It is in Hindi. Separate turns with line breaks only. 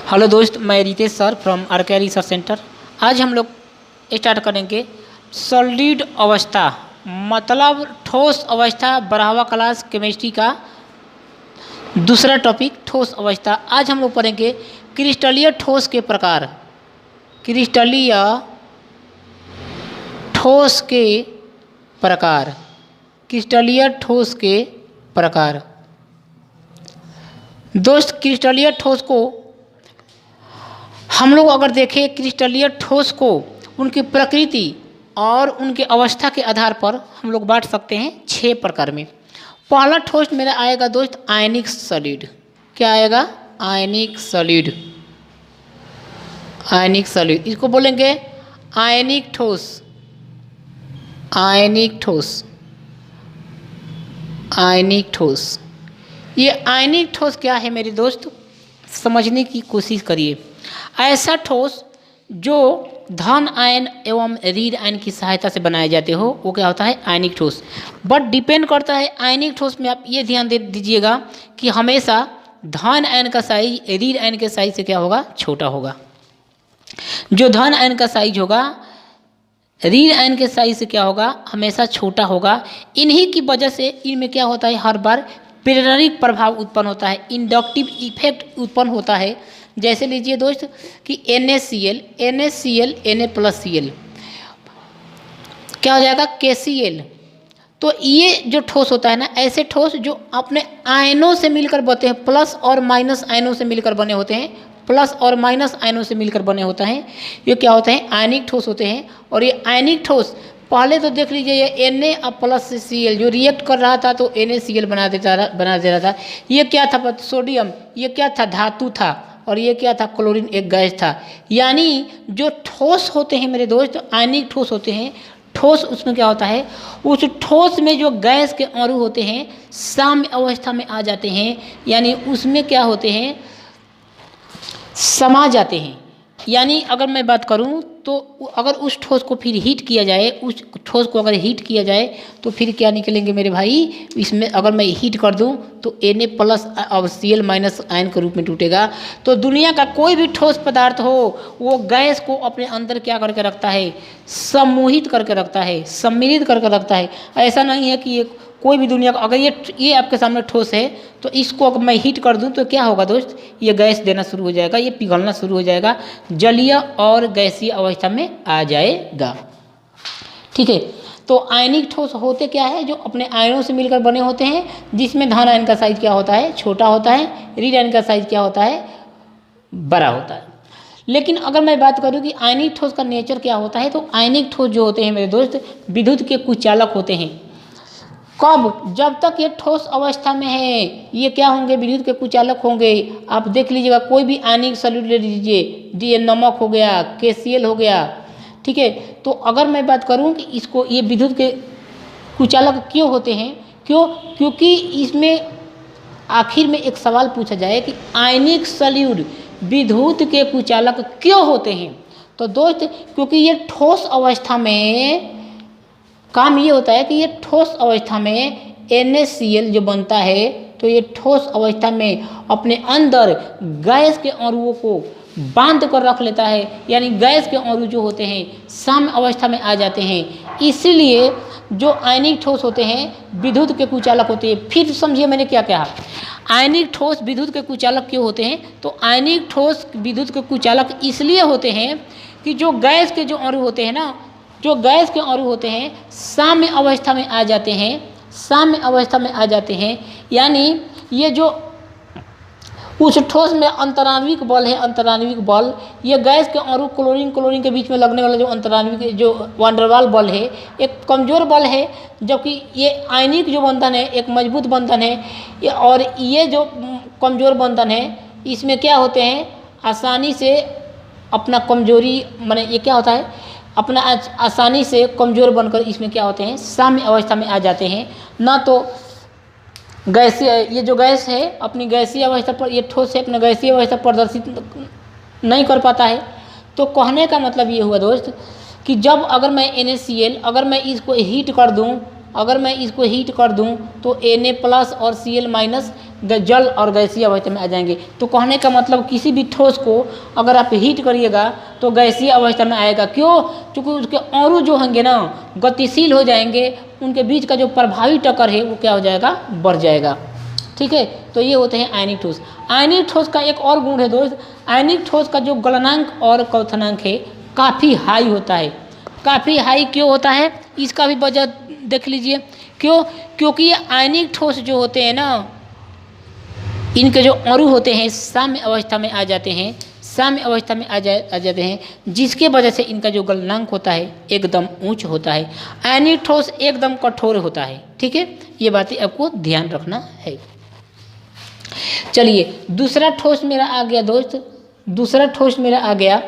हेलो दोस्त, मैं Ritesh sir from RK research centre. आज हम लोग स्टार्ट करेंगे सॉलिड अवस्था मतलब ठोस अवस्था, 12वां क्लास केमिस्ट्री का दूसरा टॉपिक ठोस अवस्था। आज हम लोग पढ़ेंगे क्रिस्टलीय ठोस के प्रकार। क्रिस्टलीय ठोस के प्रकार। क्रिस्टलीय ठोस के प्रकार। दोस्त, क्रिस्टलीय ठोस को हम लोग अगर देखें, क्रिस्टलीय ठोस को उनकी प्रकृति और उनके अवस्था के आधार पर हम लोग बांट सकते हैं 6 प्रकार में। पहला ठोस मेरा आएगा दोस्त आयनिक सॉलिड। क्या आएगा? आयनिक सॉलिड। आयनिक सॉलिड, इसको बोलेंगे आयनिक ठोस। आयनिक ठोस। आयनिक ठोस। ये आयनिक ठोस क्या है मेरे दोस्त, समझने की कोशिश करिए। ऐसा ठोस जो धन आयन एवं ऋण आयन की सहायता से बनाए जाते हो वो क्या होता है? आयनिक ठोस। बट डिपेंड करता है आयनिक ठोस में, आप ये ध्यान दे दीजिएगा कि हमेशा धन आयन का साइज ऋण आयन के साइज से क्या होगा? छोटा होगा। जो धन आयन का साइज होगा ऋण आयन के साइज से क्या होगा? हमेशा छोटा होगा। इन्हीं की वजह से इनमें क्या होता है? हर बार प्रेरणिक प्रभाव उत्पन्न होता है, इंडक्टिव इफेक्ट उत्पन्न होता है। जैसे लीजिए दोस्त कि NaCl, NaCl, Na+Cl क्या हो जाएगा? KCl। तो ये जो ठोस होता है ना, ऐसे ठोस जो अपने आयनों से मिलकर बनते हैं, प्लस और माइनस आयनों से मिलकर बने होते हैं, प्लस और माइनस आयनों से मिलकर बने होते हैं, ये क्या होते हैं? आयनिक ठोस होते हैं। और ये आयनिक ठोस पहले तो देख लीजिए, ये Na+Cl जो रिएक्ट कर रहा था तो NaCl बना दे रहा था। ये क्या था? सोडियम। ये क्या था? धातु था। और ये क्या था? क्लोरीन, एक गैस था। यानी जो ठोस होते हैं मेरे दोस्त, आयनिक ठोस होते हैं। ठोस उसमें क्या होता है? उस ठोस में जो गैस के अणु होते हैं साम्य अवस्था में आ जाते हैं, यानी उसमें क्या होते हैं? समा जाते हैं। यानी अगर मैं बात करूं तो अगर उस ठोस को फिर हीट किया जाए, उस ठोस को अगर हीट किया जाए तो फिर क्या निकलेंगे मेरे भाई? इसमें अगर मैं हीट कर दूं तो Na+ और Cl- आयन के रूप में टूटेगा। तो दुनिया का कोई भी ठोस पदार्थ हो वो गैस को अपने अंदर क्या करके रखता है? सम्मोहित करके रखता है, सम्मिलित करके रखता है। ऐसा नहीं है कि ये कोई भी दुनिया का, अगर ये आपके सामने ठोस है तो इसको अगर मैं हीट कर दूं तो क्या होगा दोस्त? ये गैस देना शुरू हो जाएगा, ये पिघलना शुरू हो जाएगा, जलीय और गैसीय अवस्था में आ जाएगा। ठीक है। तो आयनिक ठोस होते क्या है? जो अपने आयनों से मिलकर बने होते हैं, जिसमें धन आयन का साइज क्या होता है? छोटा होता है। ऋण आयन का साइज क्या होता है? बड़ा होता है। लेकिन अगर मैं बात करूं कि आयनिक ठोस का नेचर क्या होता है, तो आयनिक ठोस जो होते हैं मेरे दोस्त विद्युत के कुचालक होते हैं। कब? जब तक ये ठोस अवस्था में है ये क्या होंगे? विद्युत के कुचालक होंगे। आप देख लीजिएगा, कोई भी आयनिक सॉल्यूट ले लीजिए, नमक हो गया, KCl हो गया। ठीक है। तो अगर मैं बात करूं कि इसको ये विद्युत के कुचालक क्यों होते हैं? क्योंकि इसमें आखिर में एक सवाल पूछा जाए कि आयनिक सॉल्यूट विद्युत के कुचालक क्यों होते हैं? तो दोस्त क्योंकि ये ठोस अवस्था में काम ये होता है कि ये ठोस अवस्था में NaCl जो बनता है, तो ये ठोस अवस्था में अपने अंदर गैस के अणुओं को बांध कर रख लेता है, यानी गैस के अणु जो होते हैं साम्य अवस्था में आ जाते हैं। इसीलिए जो आयनिक ठोस होते हैं विद्युत के कुचालक होते हैं। फिर समझिए मैंने क्या कहा, आयनिक ठोस विद्युत के कुचालक क्यों होते हैं? तो आयनिक ठोस विद्युत के कुचालक इसलिए होते हैं कि जो गैस के जो अणु होते हैं ना, जो गैस के अणु होते हैं साम्य अवस्था में आ जाते हैं, साम्य अवस्था में आ जाते हैं। यानी ये जो उस ठोस में अंतराण्विक बल है, अंतराण्विक बल, ये गैस के अणु क्लोरीन के बीच में लगने वाला जो अंतराण्विक जो वांडरवाल बल है, एक कमज़ोर बल है, जबकि ये आयनिक जो बंधन है एक मजबूत बंधन है। और ये जो कमज़ोर बंधन है इसमें क्या होते हैं? आसानी से अपना कमजोरी, माने ये क्या होता है? अपना आसानी से कमज़ोर बनकर इसमें क्या होते हैं? साम्य अवस्था में आ जाते हैं। ना तो गैसीय, ये जो गैस है अपनी गैसीय अवस्था पर, ये ठोस है अपना गैसीय अवस्था प्रदर्शित नहीं कर पाता है। तो कहने का मतलब ये हुआ दोस्त कि जब अगर मैं NaCl अगर मैं इसको हीट कर दूं अगर मैं इसको हीट कर दूं तो Na+ और Cl- जल और गैसीय अवस्था में आ जाएंगे। तो कहने का मतलब किसी भी ठोस को अगर आप हीट करिएगा तो गैसीय अवस्था में आएगा। क्यों? क्योंकि उसके अणु जो होंगे ना गतिशील हो जाएंगे, उनके बीच का जो प्रभावी टक्कर है वो क्या हो जाएगा, बढ़ जाएगा। ठीक है, तो ये होते हैं आयनिक ठोस। आयनिक ठोस का एक और गुण है दोस्त, आयनिक ठोस का जो गलनांक और क्वथनांक है काफ़ी हाई होता है। काफ़ी हाई क्यों होता है, इसका भी वजह देख लीजिए। क्यों? क्योंकि ये आयनिक ठोस जो होते हैं ना, इनके जो अणु होते हैं साम्य अवस्था में आ जाते हैं, साम्य अवस्था में आ जाते हैं, जिसके वजह से इनका जो गलनांक होता है एकदम ऊंच होता है। आयनिक ठोस एकदम कठोर होता है। ठीक है, ये बातें आपको ध्यान रखना है। चलिए दूसरा ठोस मेरा आ गया दोस्त, दूसरा ठोस मेरा आ गया